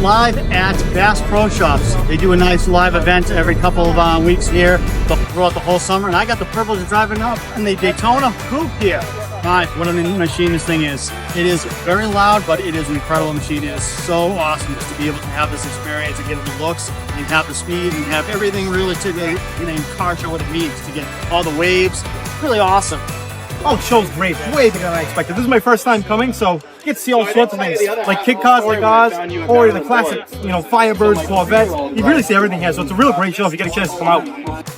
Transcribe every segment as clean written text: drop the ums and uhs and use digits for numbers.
live at Bass Pro Shops. They do a nice live event every couple of weeks here throughout the whole summer, and I got the privilege of driving up in the Daytona Coupe here. My, what a machine this thing is. It is very loud, but it is an incredible machine. It is so awesome just to be able to have this experience and get the looks and have the speed and have everything really to get in a car show what it means to get all the waves. Really awesome. Oh, the show's great. Way bigger than I expected. This is my first time coming, so you get to see all sorts of things. Like kid cars like ours, or the classic, Firebirds, Corvettes. You really see everything here, so it's a real great show if you get a chance to come out.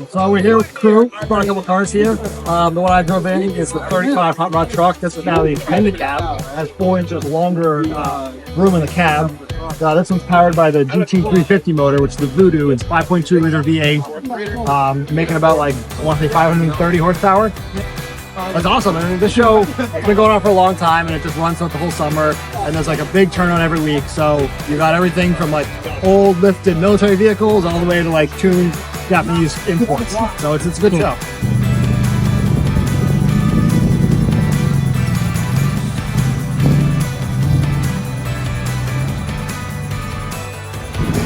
So we're here with the crew, brought a couple cars here. The one I drove in is the 35 hot rod truck. This is now the extended cab. It has 4 inches longer room in the cab. This one's powered by the GT350 motor, which is the Voodoo. It's 5.2 liter V8, making about 530 horsepower. That's awesome. I mean, this show has been going on for a long time, and it just runs throughout the whole summer. And there's a big turnout every week. So you got everything from old lifted military vehicles all the way to tuned Japanese imports. So it's a good show.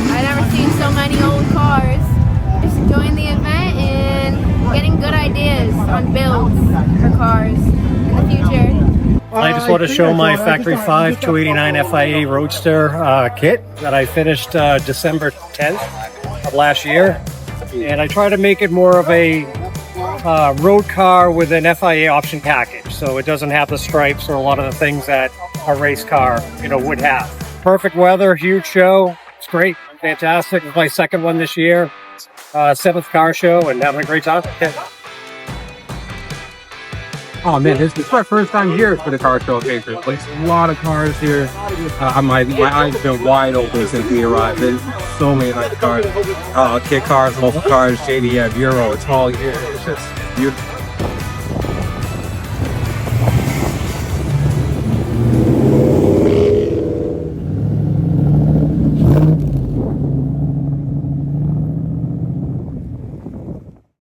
I've never seen so many old cars. Just enjoying the event and getting good ideas on builds for cars in the future. I just want to show my Factory 5 289 FIA Roadster kit that I finished December 10th of last year. And I try to make it more of a road car with an FIA option package. So it doesn't have the stripes or a lot of the things that a race car, would have. Perfect weather, huge show. It's great, fantastic. It's my second one this year. 7th car show and having a great time. Oh man, this is my first time here for the car show. There's a lot of cars here. My eyes have been wide open since we arrived. There's so many nice cars. Kit cars, muscle cars, JDM, Euro, it's all here. It's just beautiful.